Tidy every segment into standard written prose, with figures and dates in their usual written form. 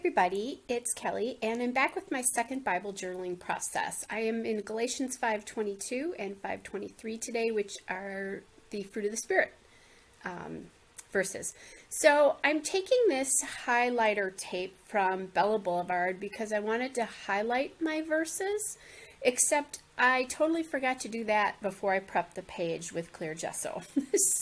everybody, it's Kelly, and I'm back with my second Bible journaling process. I am in Galatians 5:22 and 5:23 today, which are the fruit of the Spirit verses. So I'm taking this highlighter tape from Bella Boulevard because I wanted to highlight my verses, except I totally forgot to do that before I prepped the page with clear gesso.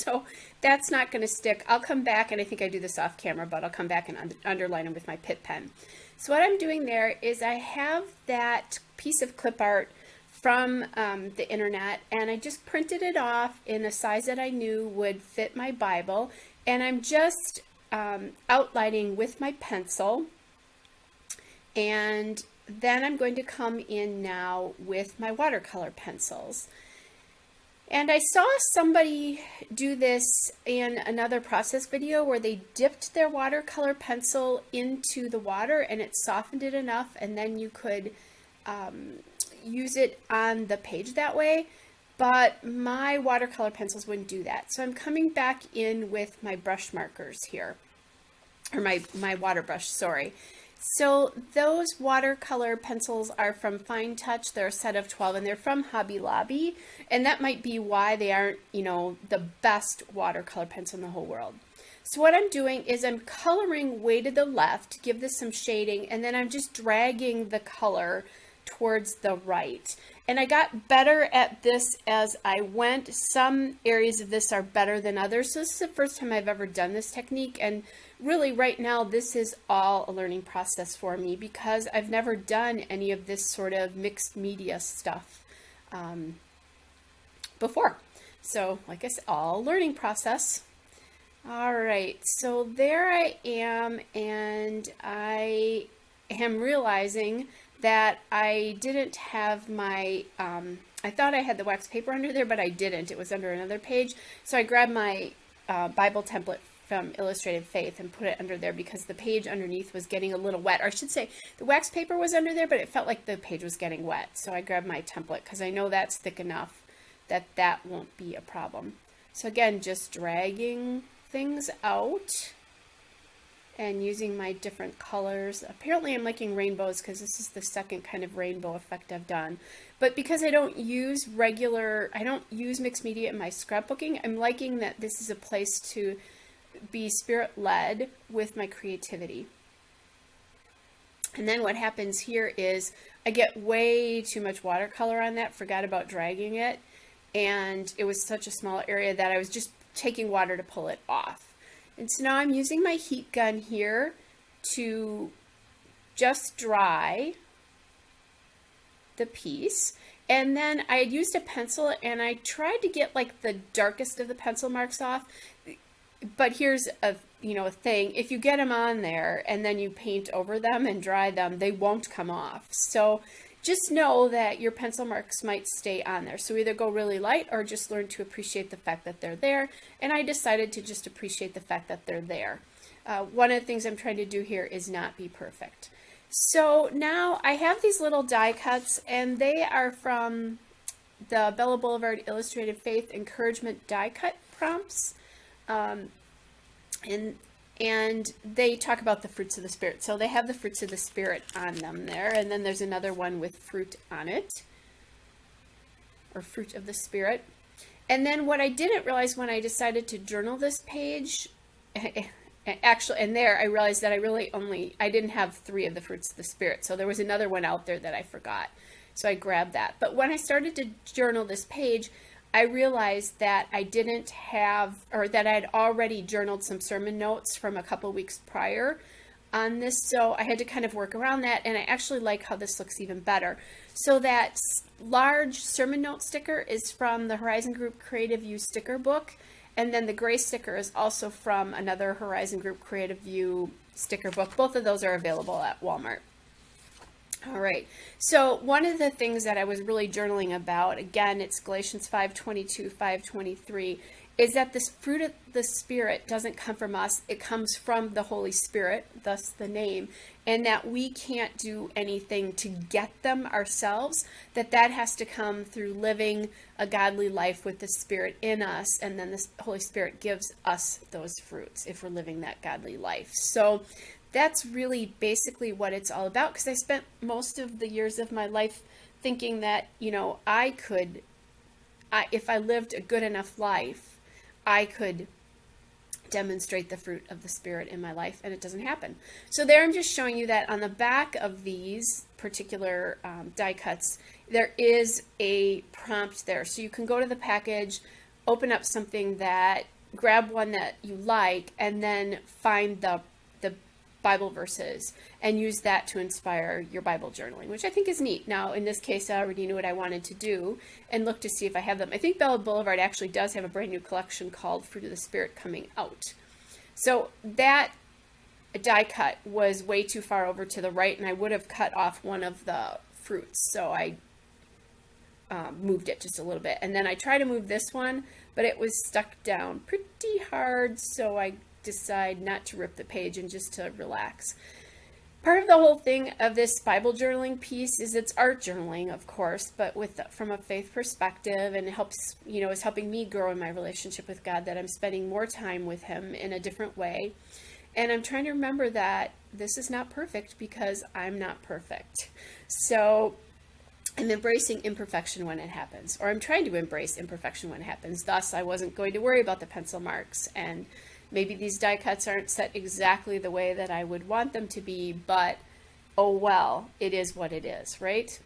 So that's not going to stick. I'll come back, and I think I do this off camera, but I'll come back and underline them with my Pitt pen. So what I'm doing there is I have that piece of clip art from the internet, and I just printed it off in a size that I knew would fit my Bible, and I'm just outlining with my pencil, and then I'm going to come in now with my watercolor pencils. And I saw somebody do this in another process video where they dipped their watercolor pencil into the water and it softened it enough, and then you could use it on the page that way. But my watercolor pencils wouldn't do that. So I'm coming back in with my brush markers here, or my water brush, sorry. So those watercolor pencils are from Fine Touch. They're a set of 12 and they're from Hobby Lobby. And that might be why they aren't, the best watercolor pencil in the whole world. So what I'm doing is I'm coloring way to the left to give this some shading, and then I'm just dragging the color towards the right. And I got better at this as I went. Some areas of this are better than others. So this is the first time I've ever done this technique, and really right now this is all a learning process for me because I've never done any of this sort of mixed media stuff before. So like I said, all learning process. All right, so there I am, and I am realizing that I didn't have my, I thought I had the wax paper under there, but I didn't. It was under another page. So I grabbed my Bible template from Illustrated Faith and put it under there because the page underneath was getting a little wet. Or I should say, the wax paper was under there, but it felt like the page was getting wet. So I grabbed my template because I know that's thick enough that that won't be a problem. So again, just dragging things out and using my different colors. Apparently I'm liking rainbows because this is the second kind of rainbow effect I've done. But because I don't use mixed media in my scrapbooking, I'm liking that this is a place to be spirit-led with my creativity. And then what happens here is I get way too much watercolor on that, forgot about dragging it, and it was such a small area that I was just taking water to pull it off. And so now I'm using my heat gun here to just dry the piece. And then I had used a pencil and I tried to get like the darkest of the pencil marks off. But here's a thing, if you get them on there and then you paint over them and dry them, they won't come off. So just know that your pencil marks might stay on there. So either go really light or just learn to appreciate the fact that they're there. And I decided to just appreciate the fact that they're there. One of the things I'm trying to do here is not be perfect. So now I have these little die cuts, and they are from the Bella Boulevard Illustrated Faith Encouragement die cut prompts. And they talk about the fruits of the Spirit. So they have the fruits of the Spirit on them there. And then there's another one with fruit on it, or fruit of the Spirit. And then what I didn't realize when I decided to journal this page, actually, and there I realized that I didn't have 3 of the fruits of the Spirit. So there was another one out there that I forgot. So I grabbed that. But when I started to journal this page, I realized that I didn't have, or that I had already journaled some sermon notes from a couple weeks prior on this. So I had to kind of work around that, and I actually like how this looks even better. So that large sermon note sticker is from the Horizon Group Creative View sticker book. And then the gray sticker is also from another Horizon Group Creative View sticker book. Both of those are available at Walmart. All right, so one of the things that I was really journaling about, again, it's Galatians 5:22, 5:23, is that this fruit of the Spirit doesn't come from us. It comes from the Holy Spirit, thus the name, and that we can't do anything to get them ourselves, that has to come through living a godly life with the Spirit in us, and then the Holy Spirit gives us those fruits if we're living that godly life. So that's really basically what it's all about, because I spent most of the years of my life thinking that, if I lived a good enough life, I could demonstrate the fruit of the Spirit in my life, and it doesn't happen. So there I'm just showing you that on the back of these particular die cuts, there is a prompt there. So you can go to the package, open up something grab one that you like, and then find the Bible verses and use that to inspire your Bible journaling, which I think is neat. Now, in this case, I already knew what I wanted to do and look to see if I have them. I think Bella Boulevard actually does have a brand new collection called Fruit of the Spirit coming out. So that die cut was way too far over to the right, and I would have cut off one of the fruits. So I moved it just a little bit. And then I tried to move this one, but it was stuck down pretty hard, so I decide not to rip the page and just to relax. Part of the whole thing of this Bible journaling piece is it's art journaling, of course, but from a faith perspective, and it helps, is helping me grow in my relationship with God, that I'm spending more time with Him in a different way. And I'm trying to remember that this is not perfect, because I'm not perfect. So I'm embracing imperfection when it happens, or I'm trying to embrace imperfection when it happens. Thus, I wasn't going to worry about the pencil marks, and maybe these die cuts aren't set exactly the way that I would want them to be, but oh well, it is what it is, right?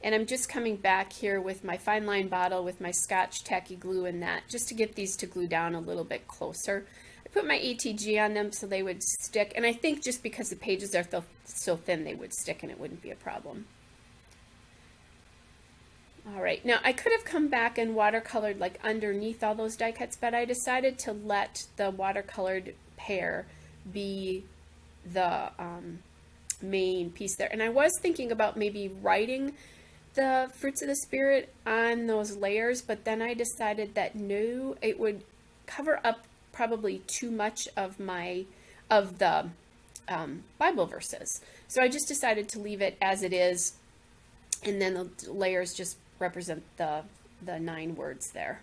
And I'm just coming back here with my fine line bottle with my Scotch tacky glue in that, just to get these to glue down a little bit closer. I put my ETG on them so they would stick, and I think just because the pages are so thin, they would stick and it wouldn't be a problem. All right, now I could have come back and watercolored like underneath all those die cuts, but I decided to let the watercolored pair be the main piece there. And I was thinking about maybe writing the fruits of the Spirit on those layers, but then I decided that no, it would cover up probably too much of the Bible verses. So I just decided to leave it as it is, and then the layers just represent the 9 words there.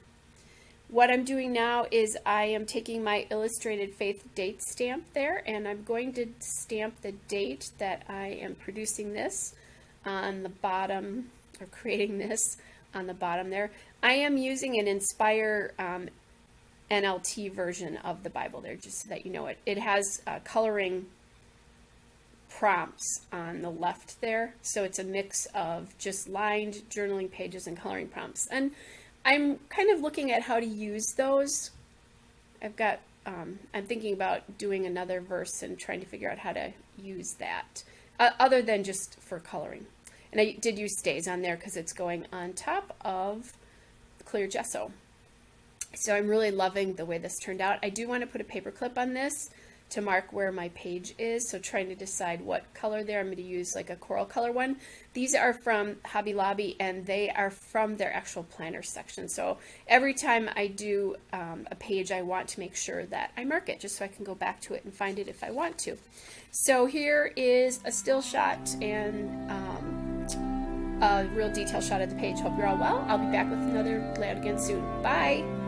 What I'm doing now is I am taking my Illustrated Faith date stamp there, and I'm going to stamp the date that I am producing this on the bottom, or creating this on the bottom there. I am using an Inspire NLT version of the Bible there, just so that you know it. It has coloring prompts on the left there, so it's a mix of just lined journaling pages and coloring prompts, and I'm kind of looking at how to use those. I'm thinking about doing another verse and trying to figure out how to use that other than just for coloring. And I did use stays on there because it's going on top of clear gesso. So I'm really loving the way this turned out. I do want to put a paper clip on this to mark where my page is, so trying to decide what color there. I'm going to use like a coral color one. These are from Hobby Lobby, and they are from their actual planner section. So every time I do a page, I want to make sure that I mark it, just so I can go back to it and find it if I want to. So here is a still shot and a real detail shot of the page. Hope you're all well. I'll be back with another layout again soon. Bye!